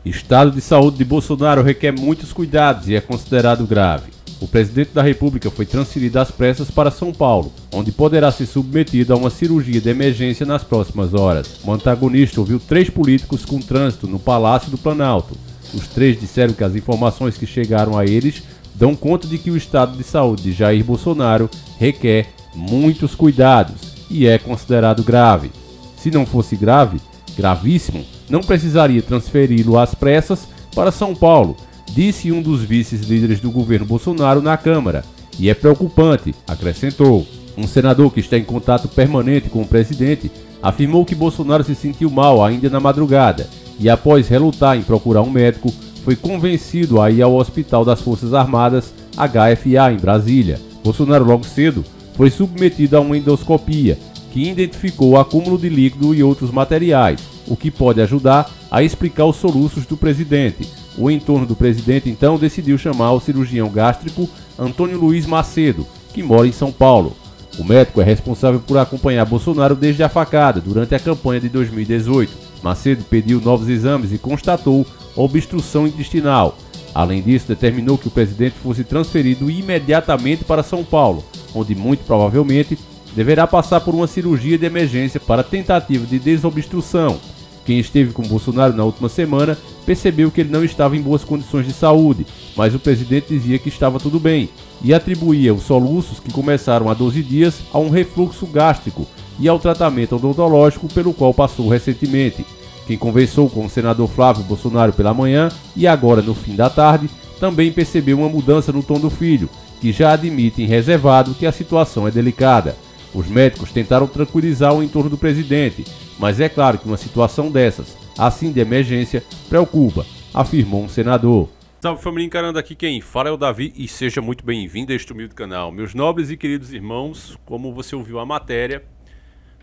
Estado de saúde de Bolsonaro requer muitos cuidados e é considerado grave. O presidente da República foi transferido às pressas para São Paulo, onde poderá ser submetido a uma cirurgia de emergência nas próximas horas. O antagonista ouviu 3 políticos com trânsito no Palácio do Planalto. Os 3 disseram que as informações que chegaram a eles dão conta de que o estado de saúde de Jair Bolsonaro requer muitos cuidados e é considerado grave. Se não fosse grave, gravíssimo, não precisaria transferi-lo às pressas para São Paulo, disse um dos vice-líderes do governo Bolsonaro na Câmara. E é preocupante, acrescentou. Um senador que está em contato permanente com o presidente afirmou que Bolsonaro se sentiu mal ainda na madrugada e, após relutar em procurar um médico, foi convencido a ir ao Hospital das Forças Armadas, HFA, em Brasília. Bolsonaro logo cedo foi submetido a uma endoscopia, que identificou o acúmulo de líquido e outros materiais, o que pode ajudar a explicar os soluços do presidente. O entorno do presidente então decidiu chamar o cirurgião gástrico Antônio Luiz Macedo, que mora em São Paulo. O médico é responsável por acompanhar Bolsonaro desde a facada, durante a campanha de 2018. Macedo pediu novos exames e constatou obstrução intestinal. Além disso, determinou que o presidente fosse transferido imediatamente para São Paulo, onde muito provavelmente deverá passar por uma cirurgia de emergência para tentativa de desobstrução. Quem esteve com Bolsonaro na última semana percebeu que ele não estava em boas condições de saúde, mas o presidente dizia que estava tudo bem e atribuía os soluços que começaram há 12 dias a um refluxo gástrico e ao tratamento odontológico pelo qual passou recentemente. Quem conversou com o senador Flávio Bolsonaro pela manhã e agora no fim da tarde também percebeu uma mudança no tom do filho, que já admite em reservado que a situação é delicada. Os médicos tentaram tranquilizar o entorno do presidente, mas é claro que uma situação dessas, assim de emergência, preocupa, afirmou um senador. Salve família, encarando aqui quem fala é o Davi e seja muito bem-vindo a este humilde canal. Meus nobres e queridos irmãos, como você ouviu a matéria,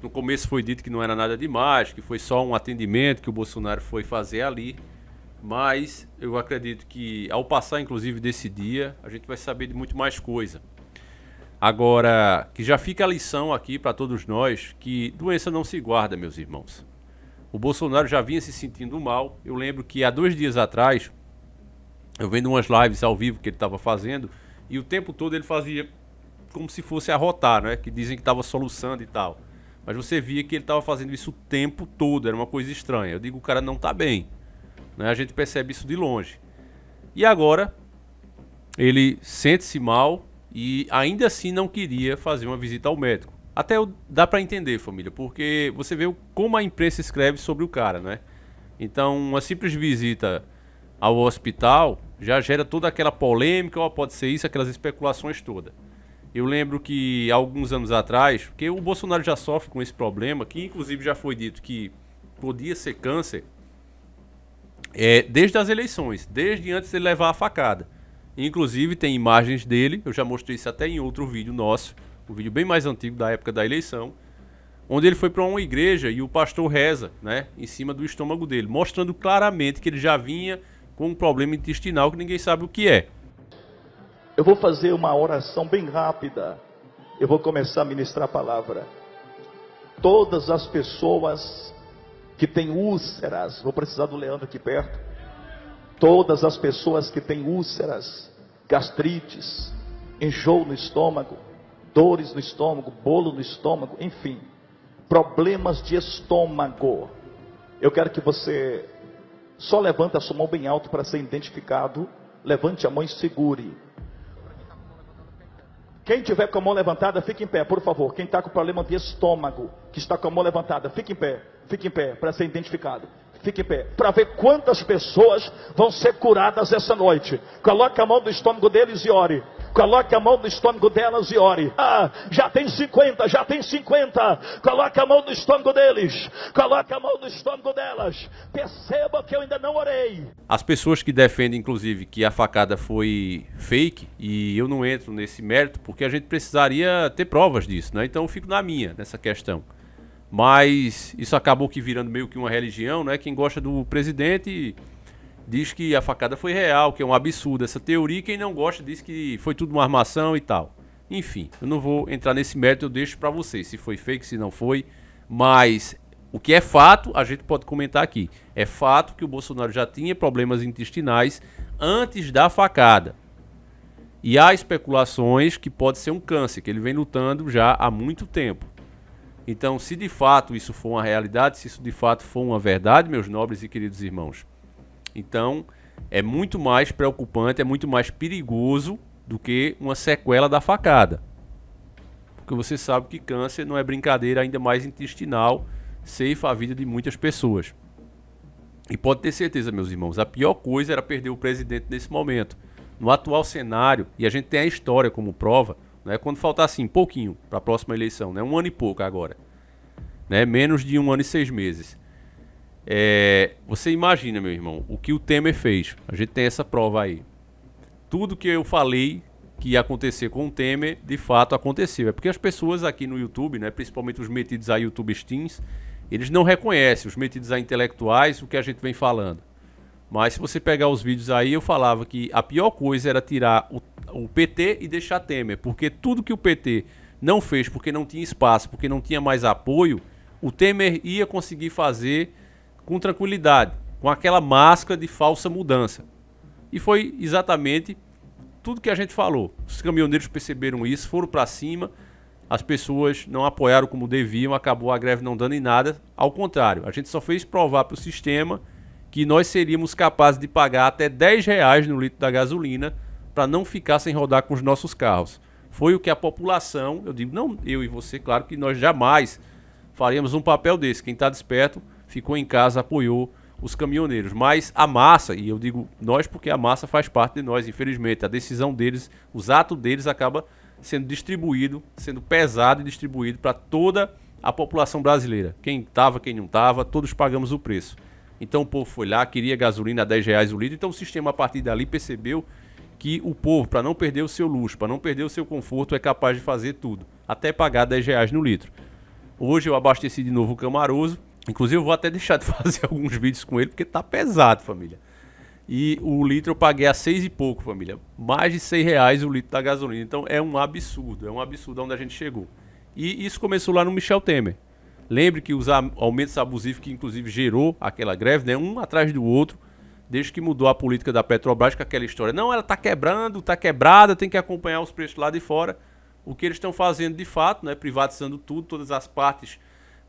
no começo foi dito que não era nada demais, que foi só um atendimento que o Bolsonaro foi fazer ali, mas eu acredito que ao passar inclusive desse dia, a gente vai saber de muito mais coisa. Agora, que já fica a lição aqui para todos nós, que doença não se guarda, meus irmãos. O Bolsonaro já vinha se sentindo mal. Eu lembro que há 2 dias atrás, eu vendo umas lives ao vivo que ele estava fazendo, e o tempo todo ele fazia como se fosse arrotar, né? Que dizem que estava soluçando e tal. Mas você via que ele estava fazendo isso o tempo todo, era uma coisa estranha. Eu digo, o cara não está bem, né? A gente percebe isso de longe. E agora, ele sente-se mal, e ainda assim não queria fazer uma visita ao médico. Até dá pra entender, família, porque você vê como a imprensa escreve sobre o cara, né? Então, uma simples visita ao hospital já gera toda aquela polêmica, ó, pode ser isso, aquelas especulações todas. Eu lembro que há alguns anos atrás, porque o Bolsonaro já sofre com esse problema, que inclusive já foi dito que podia ser câncer, desde as eleições, desde antes de ele levar a facada. Inclusive tem imagens dele, eu já mostrei isso até em outro vídeo nosso, um vídeo bem mais antigo da época da eleição, onde ele foi para uma igreja e o pastor reza, né, em cima do estômago dele, mostrando claramente que ele já vinha com um problema intestinal que ninguém sabe o que é. Eu vou fazer uma oração bem rápida, eu vou começar a ministrar a palavra. Todas as pessoas que têm úlceras, vou precisar do Leandro aqui perto. Todas as pessoas que têm úlceras, gastrites, enjoo no estômago, dores no estômago, bolo no estômago, enfim, problemas de estômago. Eu quero que você só levante a sua mão bem alto para ser identificado. Levante a mão e segure. Quem tiver com a mão levantada, fique em pé, por favor. Quem está com problema de estômago, que está com a mão levantada, fique em pé para ser identificado. Fique em pé, para ver quantas pessoas vão ser curadas essa noite. Coloque a mão no estômago deles e ore. Coloque a mão no estômago delas e ore. Ah, já tem 50, já tem 50. Coloque a mão no estômago deles. Coloque a mão no estômago delas. Perceba que eu ainda não orei. As pessoas que defendem, inclusive, que a facada foi fake, e eu não entro nesse mérito, porque a gente precisaria ter provas disso, né? Então eu fico na minha, nessa questão. Mas isso acabou que virando meio que uma religião, né? Quem gosta do presidente diz que a facada foi real, que é um absurdo essa teoria. Quem não gosta diz que foi tudo uma armação e tal. Enfim, eu não vou entrar nesse mérito, eu deixo pra vocês se foi fake, se não foi. Mas O que é fato, a gente pode comentar aqui. É fato que o Bolsonaro já tinha problemas intestinais antes da facada. E há especulações que pode ser um câncer, que ele vem lutando já há muito tempo. Então, se de fato isso for uma realidade, se isso de fato for uma verdade, meus nobres e queridos irmãos, então é muito mais preocupante, é muito mais perigoso do que uma sequela da facada. Porque você sabe que câncer não é brincadeira, ainda mais intestinal, ceifa a vida de muitas pessoas. E pode ter certeza, meus irmãos, a pior coisa era perder o presidente nesse momento. No atual cenário, e a gente tem a história como prova, né, quando faltar assim, pouquinho para a próxima eleição, né, 1 ano e pouco agora, né, menos de 1 ano e 6 meses. Você imagina, meu irmão, o que o Temer fez. A gente tem essa prova aí. Tudo que eu falei que ia acontecer com o Temer, de fato aconteceu. É porque as pessoas aqui no YouTube, né, principalmente os metidos a YouTube Teens, eles não reconhecem, os metidos a intelectuais, o que a gente vem falando. Mas se você pegar os vídeos aí, eu falava que a pior coisa era tirar o PT e deixar Temer. Porque tudo que o PT não fez, porque não tinha espaço, porque não tinha mais apoio, o Temer ia conseguir fazer com tranquilidade, com aquela máscara de falsa mudança. E foi exatamente tudo que a gente falou. Os caminhoneiros perceberam isso, foram para cima, as pessoas não apoiaram como deviam, acabou a greve não dando em nada. Ao contrário, a gente só fez provar para o sistema que nós seríamos capazes de pagar até R$10 no litro da gasolina para não ficar sem rodar com os nossos carros. Foi o que a população, eu digo, não eu e você, claro que nós jamais faríamos um papel desse. Quem está desperto ficou em casa, apoiou os caminhoneiros. Mas a massa, e eu digo nós porque a massa faz parte de nós, infelizmente. A decisão deles, os atos deles acaba sendo distribuído, sendo pesado e distribuído para toda a população brasileira. Quem estava, quem não estava, todos pagamos o preço. Então o povo foi lá, queria gasolina a R$10 o litro. Então o sistema a partir dali percebeu que o povo, para não perder o seu luxo, para não perder o seu conforto, é capaz de fazer tudo, até pagar R$10 no litro. Hoje eu abasteci de novo o Camaroso. Inclusive eu vou até deixar de fazer alguns vídeos com ele, porque tá pesado, família. E o litro eu paguei a 6 e pouco, família. Mais de R$6 o litro da gasolina. Então é um absurdo onde a gente chegou. E isso começou lá no Michel Temer. Lembre que os aumentos abusivos que inclusive gerou aquela greve, né, um atrás do outro, desde que mudou a política da Petrobras, com aquela história. Não, ela tá quebrando, tá quebrada, tem que acompanhar os preços lá de fora. O que eles estão fazendo de fato, né, privatizando tudo, todas as partes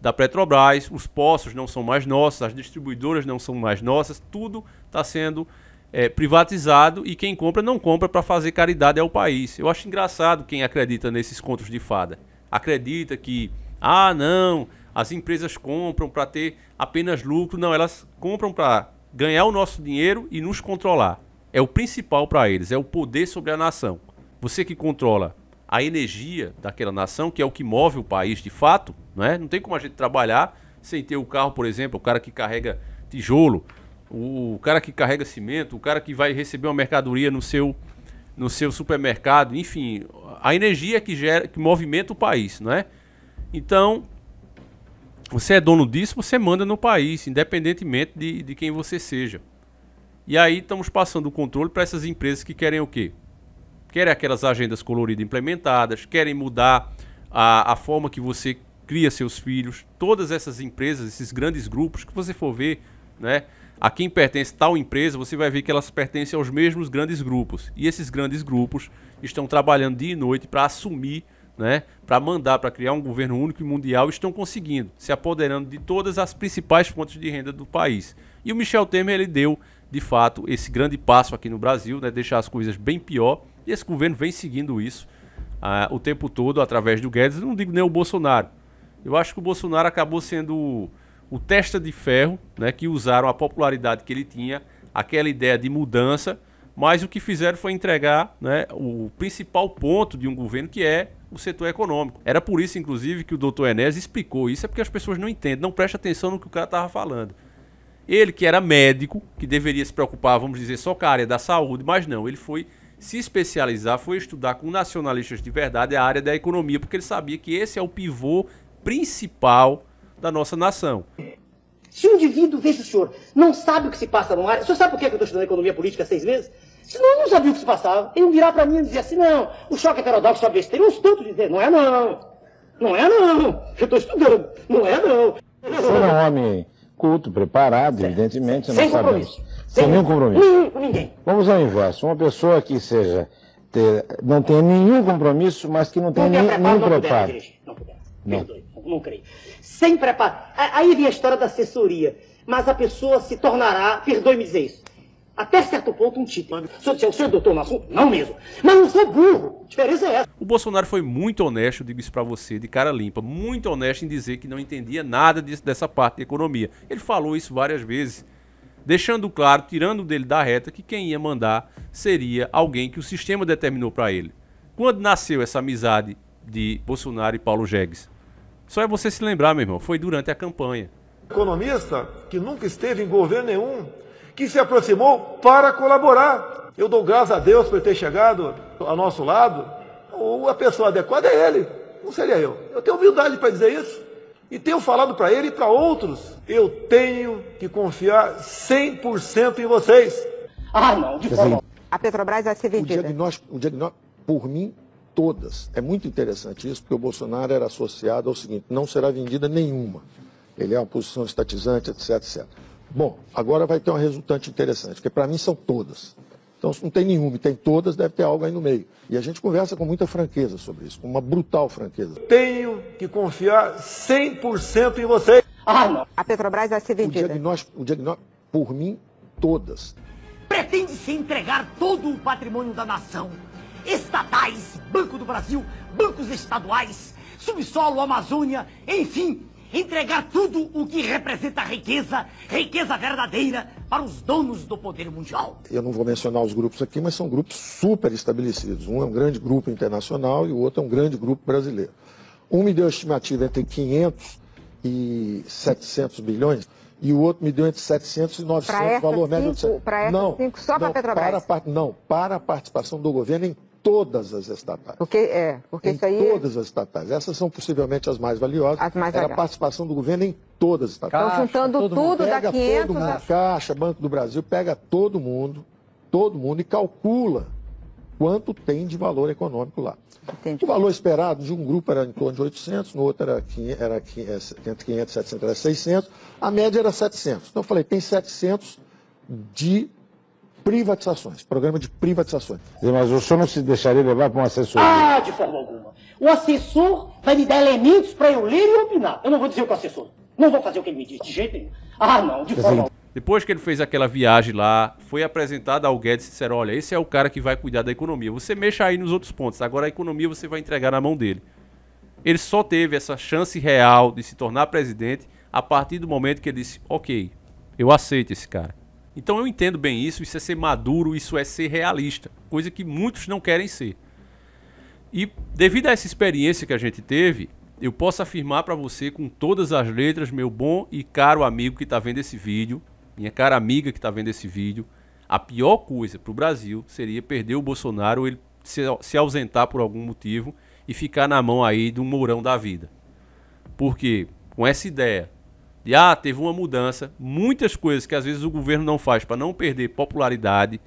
da Petrobras, os postos não são mais nossos, as distribuidoras não são mais nossas, tudo está sendo privatizado e quem compra não compra para fazer caridade ao país. Eu acho engraçado quem acredita nesses contos de fada. Acredita que, não, as empresas compram para ter apenas lucro. Não, elas compram para ganhar o nosso dinheiro e nos controlar. É o principal para eles, é o poder sobre a nação. Você que controla a energia daquela nação, que é o que move o país de fato, né? Não tem como a gente trabalhar sem ter o carro, por exemplo, o cara que carrega tijolo, o cara que carrega cimento, o cara que vai receber uma mercadoria no seu supermercado, enfim, a energia que movimenta o país, não é? Então, você é dono disso, você manda no país, independentemente de quem você seja. E aí estamos passando o controle para essas empresas que querem o quê? Querem aquelas agendas coloridas implementadas, querem mudar a forma que você cria seus filhos. Todas essas empresas, esses grandes grupos, que você for ver, né, a quem pertence tal empresa, você vai ver que elas pertencem aos mesmos grandes grupos. E esses grandes grupos estão trabalhando dia e noite para assumir, né, para mandar, para criar um governo único e mundial, estão conseguindo, se apoderando de todas as principais fontes de renda do país. E o Michel Temer, ele deu, de fato, esse grande passo aqui no Brasil, né, deixar as coisas bem pior. E esse governo vem seguindo isso o tempo todo, através do Guedes. Eu não digo nem o Bolsonaro. Eu acho que o Bolsonaro acabou sendo o testa de ferro, né, que usaram a popularidade que ele tinha, aquela ideia de mudança, mas o que fizeram foi entregar, né, o principal ponto de um governo, que é o setor econômico. Era por isso, inclusive, que o doutor Enéas explicou isso, é porque as pessoas não entendem, não prestam atenção no que o cara estava falando. Ele, que era médico, que deveria se preocupar, vamos dizer, só com a área da saúde, mas não, ele foi se especializar, foi estudar com nacionalistas de verdade a área da economia, porque ele sabia que esse é o pivô principal da nossa nação. Se um indivíduo, veja o senhor, não sabe o que se passa no ar, o senhor sabe por que eu estou estudando economia política há 6 meses? Senão eu não sabia o que se passava. Ele virar para mim e dizer assim, não, o choque heterodoxo é besteira, uns tantos dizer, não é não, não é não, eu estou estudando, não é não. Você é um homem culto, preparado, evidentemente, sem nós sabemos. compromisso. Sem nenhum compromisso. Com ninguém. Vamos ao inverso. Uma pessoa que não tenha nenhum compromisso, mas que não tenha nenhum preparo. Não puder. Perdoe, não creio. Sem preparo. Aí vem a história da assessoria. Mas a pessoa se tornará, perdoe-me dizer isso, até certo ponto um título. Se eu disser, o senhor é doutor no assunto? Não mesmo. Mas não sou burro. A diferença é essa. O Bolsonaro foi muito honesto, eu digo isso pra você, de cara limpa, muito honesto em dizer que não entendia nada dessa parte da economia. Ele falou isso várias vezes, deixando claro, tirando dele da reta, que quem ia mandar seria alguém que o sistema determinou pra ele. Quando nasceu essa amizade de Bolsonaro e Paulo Jegues? Só é você se lembrar, meu irmão, foi durante a campanha. Economista que nunca esteve em governo nenhum, que se aproximou para colaborar. Eu dou graças a Deus por ter chegado ao nosso lado. A pessoa adequada é ele, não seria eu. Eu tenho humildade para dizer isso. E tenho falado para ele e para outros. Eu tenho que confiar 100% em vocês. Ah, não, de forma. A Petrobras vai ser vendida. O diagnóstico, por mim, todas. É muito interessante isso, porque o Bolsonaro era associado ao seguinte: não será vendida nenhuma. Ele é uma posição estatizante, etc, etc. Bom, agora vai ter uma resultante interessante, porque para mim são todas. Então, se não tem nenhuma e tem todas, deve ter algo aí no meio. E a gente conversa com muita franqueza sobre isso, com uma brutal franqueza. Tenho que confiar 100% em vocês. Ah, não. A Petrobras vai ser vendida. O diagnóstico, por mim, todas. Pretende-se entregar todo o patrimônio da nação. Estatais, Banco do Brasil, bancos estaduais, subsolo, Amazônia, enfim, entregar tudo o que representa riqueza, riqueza verdadeira, para os donos do poder mundial. Eu não vou mencionar os grupos aqui, mas são grupos super estabelecidos. Um é um grande grupo internacional e o outro é um grande grupo brasileiro. Um me deu a estimativa entre 500 e 700 bilhões e o outro me deu entre 700 e 900, valor médio de... Para essas cinco, só para a Petrobras? Para a participação do governo em todas as estatais. Porque isso aí... todas as estatais. Essas são possivelmente as mais valiosas. Era a participação do governo em todas as estatais. Estão juntando tudo da 500... a Caixa, Banco do Brasil, pega todo mundo e calcula quanto tem de valor econômico lá. Entendi. O valor esperado de um grupo era em torno de 800, no outro era 500, 700, era 600, a média era 700. Então eu falei, tem 700 de privatizações, programa de privatizações. Mas o senhor não se deixaria levar para um assessor? Ah, de forma alguma. O assessor vai me dar elementos para eu ler e opinar. Eu não vou dizer o que o assessor. Não vou fazer o que ele me diz, de jeito nenhum. Ah, não, de forma alguma. Depois que ele fez aquela viagem lá, foi apresentado ao Guedes e disseram, olha, esse é o cara que vai cuidar da economia. Você mexa aí nos outros pontos, agora a economia você vai entregar na mão dele. Ele só teve essa chance real de se tornar presidente a partir do momento que ele disse, ok, eu aceito esse cara. Então eu entendo bem isso é ser maduro, isso é ser realista, coisa que muitos não querem ser. E devido a essa experiência que a gente teve, eu posso afirmar para você com todas as letras, meu bom e caro amigo que está vendo esse vídeo, minha cara amiga que está vendo esse vídeo, a pior coisa para o Brasil seria perder o Bolsonaro, ele se ausentar por algum motivo e ficar na mão aí de um Mourão da vida. Porque com essa ideia de, teve uma mudança, muitas coisas que às vezes o governo não faz para não perder popularidade,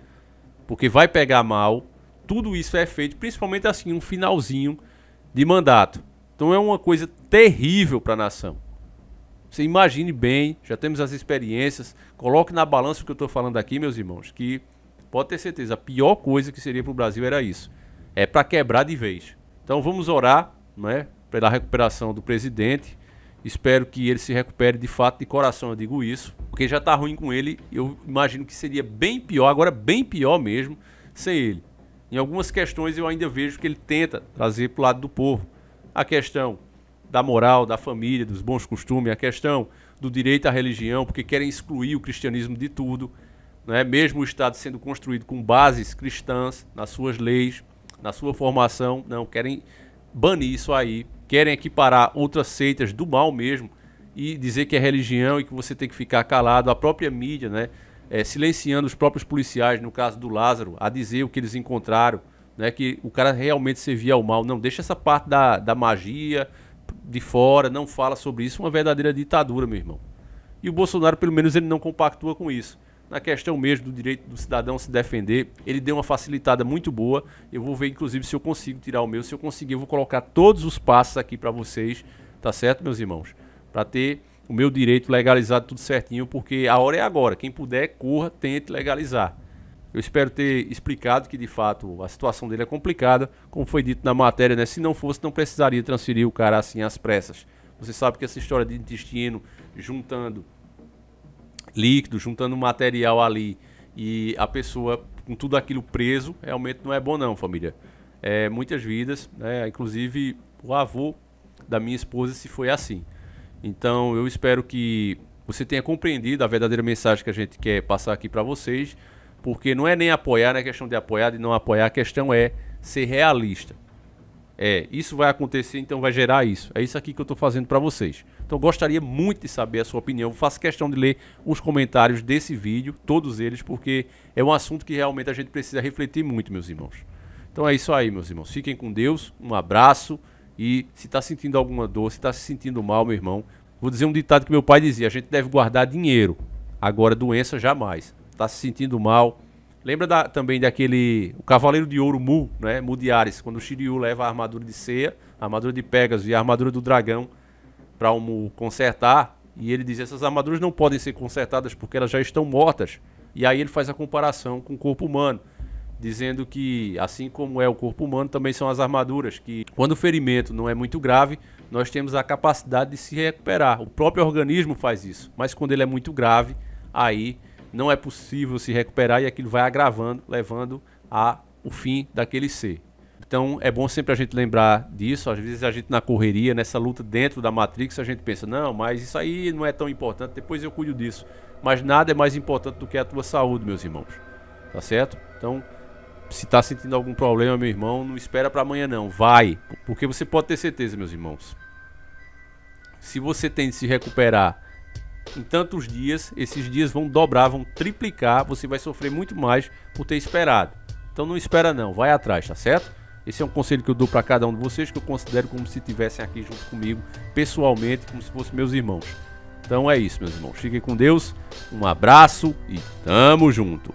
porque vai pegar mal, tudo isso é feito, principalmente assim, um finalzinho de mandato. Então é uma coisa terrível para a nação. Você imagine bem, já temos as experiências, coloque na balança o que eu estou falando aqui, meus irmãos, que pode ter certeza, a pior coisa que seria para o Brasil era isso. É para quebrar de vez. Então vamos orar, né, pela recuperação do presidente. Espero que ele se recupere de fato, de coração eu digo isso, porque já está ruim com ele. Eu imagino que seria bem pior, agora bem pior mesmo, sem ele. Em algumas questões eu ainda vejo que ele tenta trazer para o lado do povo. A questão da moral, da família, dos bons costumes, a questão do direito à religião, porque querem excluir o cristianismo de tudo, né? Mesmo o Estado sendo construído com bases cristãs nas suas leis, na sua formação, não, querem banir isso aí, querem equiparar outras seitas do mal mesmo e dizer que é religião e que você tem que ficar calado. A própria mídia, né, silenciando os próprios policiais, no caso do Lázaro, a dizer o que eles encontraram, né, que o cara realmente servia ao mal. Não, deixa essa parte da magia de fora, não fala sobre isso, uma verdadeira ditadura, meu irmão. E o Bolsonaro, pelo menos, ele não compactua com isso. Na questão mesmo do direito do cidadão se defender, ele deu uma facilitada muito boa. Eu vou ver, inclusive, se eu consigo tirar o meu. Se eu conseguir, eu vou colocar todos os passos aqui para vocês, tá certo, meus irmãos? Para ter o meu direito legalizado tudo certinho, porque a hora é agora. Quem puder, corra, tente legalizar. Eu espero ter explicado que, de fato, a situação dele é complicada, como foi dito na matéria, né? Se não fosse, não precisaria transferir o cara assim às pressas. Você sabe que essa história de intestino, juntando líquido, juntando material ali, e a pessoa com tudo aquilo preso, realmente não é bom não, família. Muitas vidas, né? Inclusive o avô da minha esposa se foi assim. Então eu espero que você tenha compreendido a verdadeira mensagem que a gente quer passar aqui para vocês, porque não é nem apoiar, não é questão de apoiar, de não apoiar, a questão é ser realista. Isso vai acontecer, então vai gerar isso. É isso aqui que eu estou fazendo para vocês. Então eu gostaria muito de saber a sua opinião. Eu faço questão de ler os comentários desse vídeo, todos eles, porque é um assunto que realmente a gente precisa refletir muito, meus irmãos. Então é isso aí, meus irmãos. Fiquem com Deus, um abraço. E se está sentindo alguma dor, se está se sentindo mal, meu irmão, vou dizer um ditado que meu pai dizia: a gente deve guardar dinheiro, agora doença jamais. Está se sentindo mal. Lembra também daquele, o Cavaleiro de Ouro Mu, né? Mu de Ares, quando o Shiryu leva a armadura de Seiya, a armadura de Pegasus e a armadura do dragão para o Mu consertar, e ele diz: essas armaduras não podem ser consertadas porque elas já estão mortas. E aí ele faz a comparação com o corpo humano, dizendo que, assim como é o corpo humano, também são as armaduras, que quando o ferimento não é muito grave, nós temos a capacidade de se recuperar. O próprio organismo faz isso, mas quando ele é muito grave, aí não é possível se recuperar e aquilo vai agravando, levando ao fim daquele ser. Então é bom sempre a gente lembrar disso. Às vezes a gente na correria, nessa luta dentro da Matrix, a gente pensa: não, mas isso aí não é tão importante, depois eu cuido disso. Mas nada é mais importante do que a tua saúde, meus irmãos. Tá certo? Então, se tá sentindo algum problema, meu irmão, não espera para amanhã não, vai. Porque você pode ter certeza, meus irmãos, se você tem de se recuperar em tantos dias, esses dias vão dobrar, vão triplicar, você vai sofrer muito mais por ter esperado. Então não espera não, vai atrás, tá certo? Esse é um conselho que eu dou para cada um de vocês, que eu considero como se estivessem aqui junto comigo, pessoalmente, como se fossem meus irmãos. Então é isso, meus irmãos. Fiquem com Deus, um abraço e tamo junto.